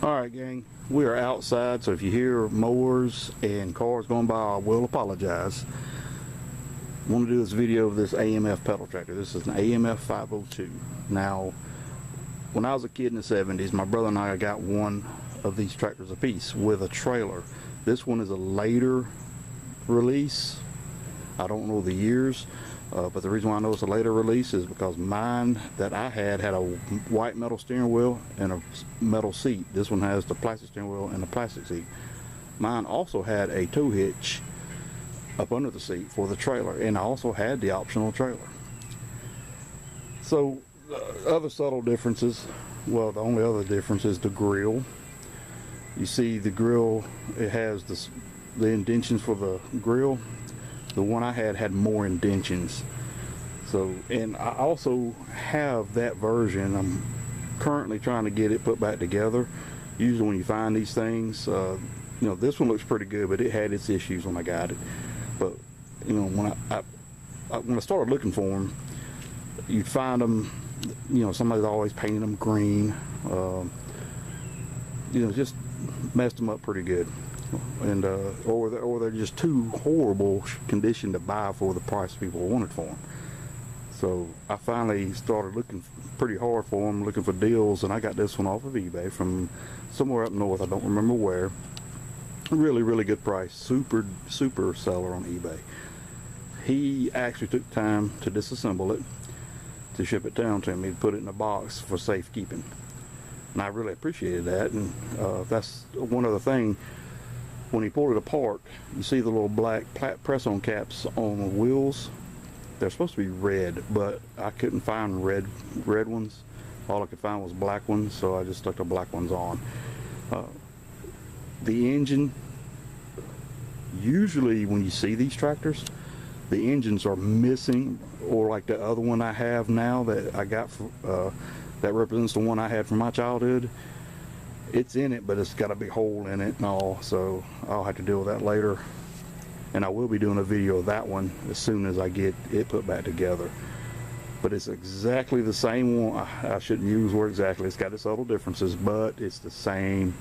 Alright gang, we are outside, so if you hear mowers and cars going by, I will apologize. I want to do this video of this AMF pedal tractor. This is an AMF 502. Now, when I was a kid in the 70s, my brother and I got one of these tractors apiece with a trailer. This one is a later release. I don't know the years, but the reason why I know it's a later release is because mine that I had a white metal steering wheel and a metal seat. This one has the plastic steering wheel and the plastic seat. Mine also had a tow hitch up under the seat for the trailer, and I also had the optional trailer. So other subtle differences, well, the only other difference is the grill. You see the grill, it has the indentions for the grill. The one I had more indentions. So, and I also have that version. I'm currently trying to get it put back together. Usually when you find these things, you know, this one looks pretty good, but it had its issues when I got it. But you know, when I started looking for them, you'd find them, you know, somebody's always painting them green. You know, just messed them up pretty good. And or they're just too horrible condition to buy for the price people wanted for them. So I finally started looking pretty hard for them, looking for deals, and I got this one off of eBay from somewhere up north. I don't remember where. Really good price. Super seller on eBay. He actually took time to disassemble it, to ship it down to me, to put it in a box for safekeeping, and I really appreciated that. And that's one other thing. When he pulled it apart, you see the little black press-on caps on the wheels. They're supposed to be red, but I couldn't find red ones. All I could find was black ones, so I just stuck the black ones on. The engine, usually when you see these tractors, the engines are missing, or like the other one I have now that I got that represents the one I had from my childhood. It's in it, but it's got a big hole in it and all, so I'll have to deal with that later. And I will be doing a video of that one as soon as I get it put back together. But it's exactly the same one. I shouldn't use word exactly. It's got its subtle differences, but it's the same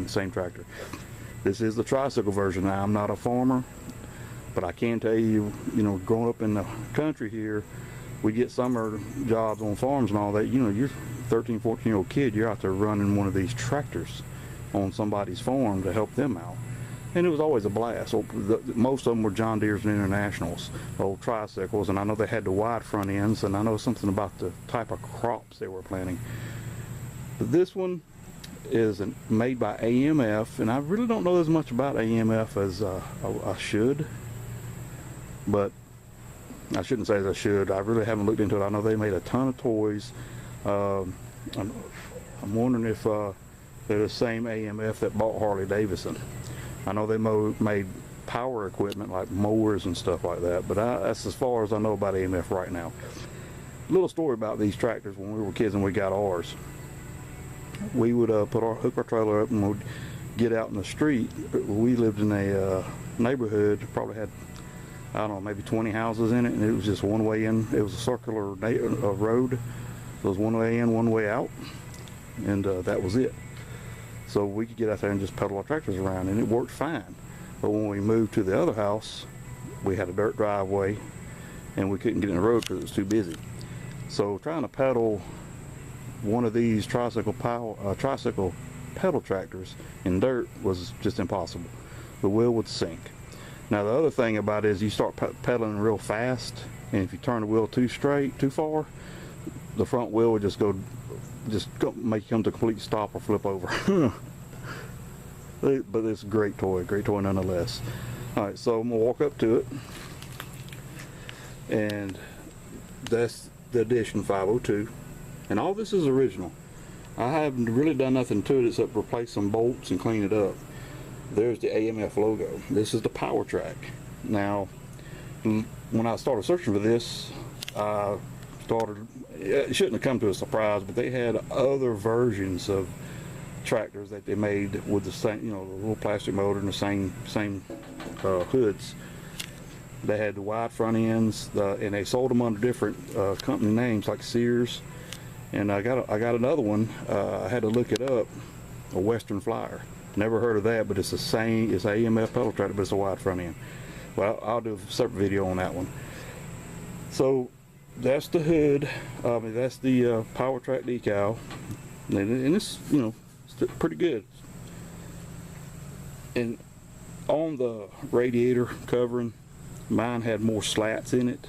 same tractor. This is the tricycle version. Now, I'm not a farmer, but I can tell you, you know, growing up in the country here, we get summer jobs on farms and all that. You know, you're 13, 14-year-old kid, you're out there running one of these tractors on somebody's farm to help them out. And it was always a blast. So most of them were John Deere's and Internationals, old tricycles, and I know they had the wide front ends, and I know something about the type of crops they were planting. But this one is made by AMF, and I really don't know as much about AMF as I should. But I shouldn't say as I should. I really haven't looked into it. I know they made a ton of toys. I'm wondering if they're the same AMF that bought Harley Davidson. I know they made power equipment like mowers and stuff like that, but that's as far as I know about AMF right now. A little story about these tractors. When we were kids and we got ours, we would hook our trailer up and we'd get out in the street. We lived in a neighborhood, probably had, I don't know, maybe 20 houses in it, and it was just one way in. It was a circular road. It was one way in, one way out, and that was it. So we could get out there and just pedal our tractors around, and it worked fine. But when we moved to the other house, we had a dirt driveway, and we couldn't get in the road because it was too busy. So trying to pedal one of these tricycle pedal tractors in dirt was just impossible. The wheel would sink. Now the other thing about it is you start pedaling real fast, and if you turn the wheel too far, the front wheel would just make you come to a complete stop or flip over. But it's a great toy nonetheless. Alright, so I'm gonna walk up to it, and that's the edition 502, and all this is original. I haven't really done nothing to it except replace some bolts and clean it up. There's the AMF logo. This is the power track. Now, when I started searching for this, it shouldn't have come to a surprise, but they had other versions of tractors that they made with the same, you know, the little plastic motor and the same hoods. They had the wide front ends, and they sold them under different company names like Sears And I got another one. I had to look it up. A Western Flyer. Never heard of that, but it's the same. It's an AMF pedal tractor, but it's a wide front end. Well, I'll do a separate video on that one. So that's the hood. That's the Power Track decal, and it's, you know, it's pretty good. And on the radiator covering, mine had more slats in it.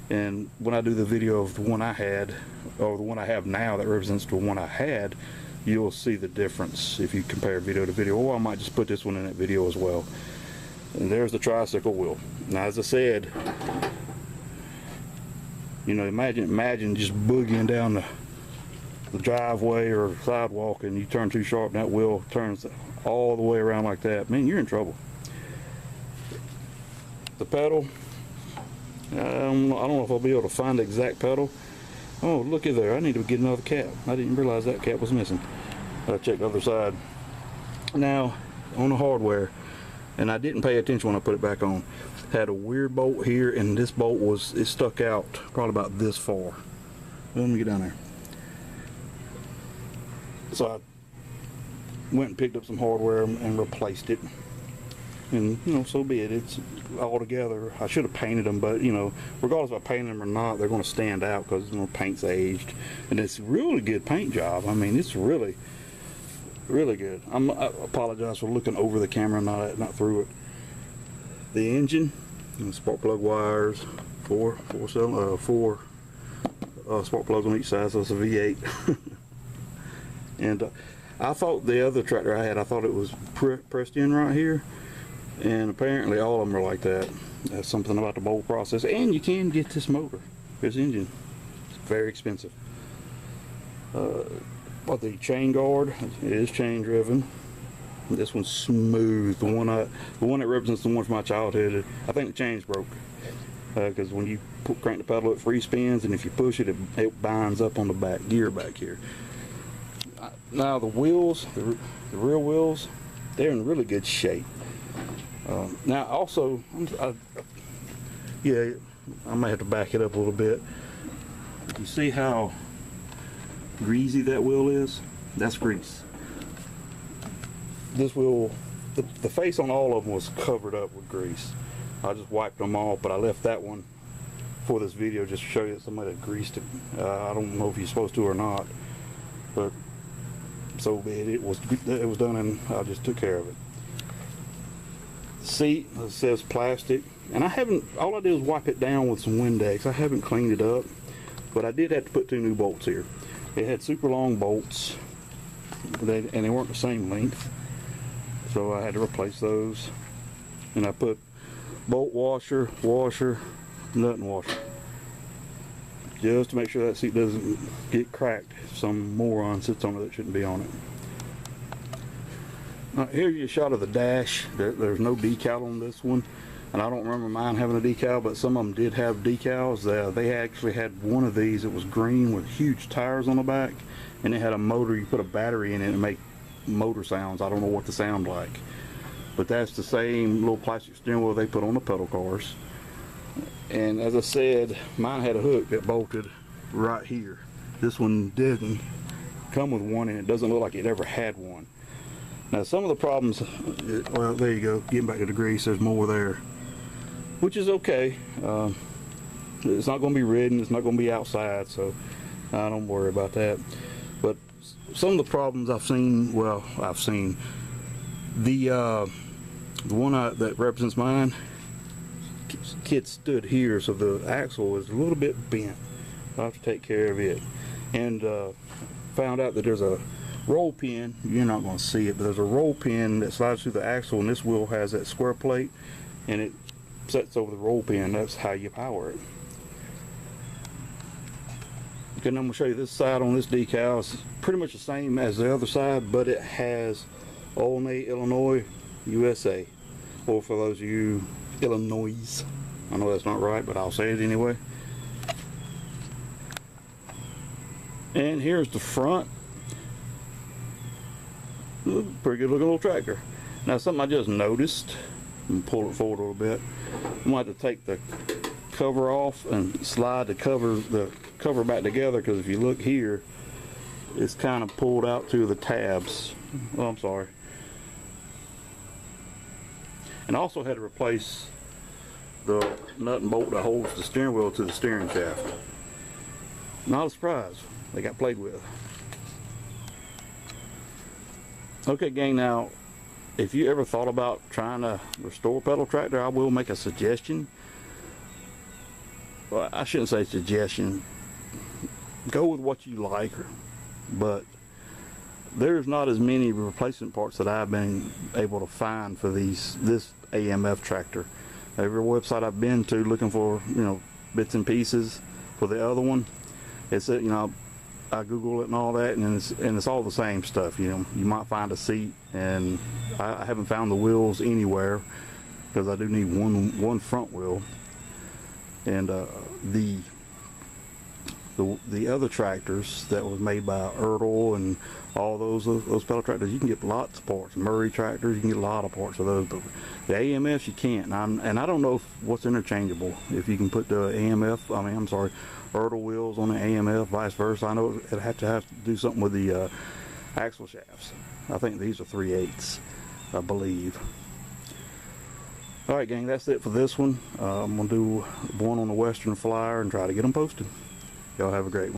And when I do the video of the one I had, or the one I have now that represents the one I had, you'll see the difference if you compare video to video. Or I might just put this one in that video as well. And there's the tricycle wheel. Now, as I said, you know, imagine just boogieing down the driveway or sidewalk, and you turn too sharp and that wheel turns all the way around like that. Man, you're in trouble. The pedal, I don't know if I'll be able to find the exact pedal. Oh, looky there, I need to get another cap. I didn't realize that cap was missing. I checked the other side. Now, on the hardware, and I didn't pay attention when I put it back on, had a weird bolt here, and this bolt it stuck out probably about this far. Let me get down there. So I went and picked up some hardware and replaced it. And, you know, so be it. It's all together. I should have painted them, but, you know, regardless if I paint them or not, they're going to stand out because, you know, paint's aged. And it's a really good paint job. I mean, it's really, really good. I apologize for looking over the camera, not through it. The engine, spark plug wires, four spark plugs on each side, so it's a V8. And I thought the other tractor I had, I thought it was pressed in right here. And apparently all of them are like that. That's something about the bolt process. And you can get this motor, this engine. It's very expensive. But the chain guard is chain driven. This one's smooth. The one that represents the one from my childhood. I think the chain's broke. Because when you crank the pedal, it free spins, and if you push it, it binds up on the back gear back here. Now the wheels, the rear wheels, they're in really good shape. Now also, yeah, I might have to back it up a little bit. You see how greasy that wheel is? That's grease. This wheel, the face on all of them was covered up with grease. I just wiped them off, but I left that one for this video just to show you that somebody had greased it. I don't know if you're supposed to or not, but so be it. It was done, and I just took care of it. Seat, it says plastic, and all I did was wipe it down with some Windex. I haven't cleaned it up, but I did have to put 2 new bolts here. It had super long bolts, and they weren't the same length, so I had to replace those. And I put bolt washer, nut and washer, just to make sure that seat doesn't get cracked if some moron sits on it that shouldn't be on it. Here's a shot of the dash. There's no decal on this one, and I don't remember mine having a decal, but some of them did have decals. They actually had one of these. It was green with huge tires on the back, and it had a motor. You put a battery in it and make motor sounds. I don't know what they sound like, but that's the same little plastic steering wheel they put on the pedal cars. And as I said, mine had a hook that bolted right here. This one didn't come with one, and it doesn't look like it ever had one. Now, some of the problems, well, there you go, getting back to the grease, there's more there, which is okay. It's not going to be ridden, it's not going to be outside, so I don't worry about that. But some of the problems I've seen, the one that represents mine, kit stood here, so the axle is a little bit bent. I'll have to take care of it. And found out that there's a roll pin. You're not going to see it, but there's a roll pin that slides through the axle, and this wheel has that square plate, and it sets over the roll pin. That's how you power it. Okay, now I'm going to show you this side on this decal. It's pretty much the same as the other side, but it has Olney, Illinois, USA. Or for those of you Illinois, I know that's not right, but I'll say it anyway. And here's the front. Pretty good looking little tractor. Now, something I just noticed, and pull it forward a little bit, I'm going to have to take the cover off and slide the cover back together, because if you look here, it's kind of pulled out to the tabs. Oh, I'm sorry. And I also had to replace the nut and bolt that holds the steering wheel to the steering shaft. Not a surprise, they got played with. Okay gang, now if you ever thought about trying to restore a pedal tractor, I will make a suggestion. Well, I shouldn't say suggestion. Go with what you like, but there's not as many replacement parts that I've been able to find for this AMF tractor. Every website I've been to looking for, you know, bits and pieces for the other one, it's, you know, I Google it and all that, and it's all the same stuff. You know, you might find a seat, and I haven't found the wheels anywhere, because I do need one front wheel. And the other tractors that was made by Ertl and all those pedal tractors, you can get lots of parts. Murray tractors, you can get a lot of parts of those, but the AMFs you can't. And I don't know what's interchangeable. If you can put the Ertl wheels on the AMF, vice versa. I know it have to do something with the axle shafts. I think these are 3/8, I believe. All right, gang, that's it for this one. I'm gonna do one on the Western Flyer and try to get them posted. Y'all have a great one.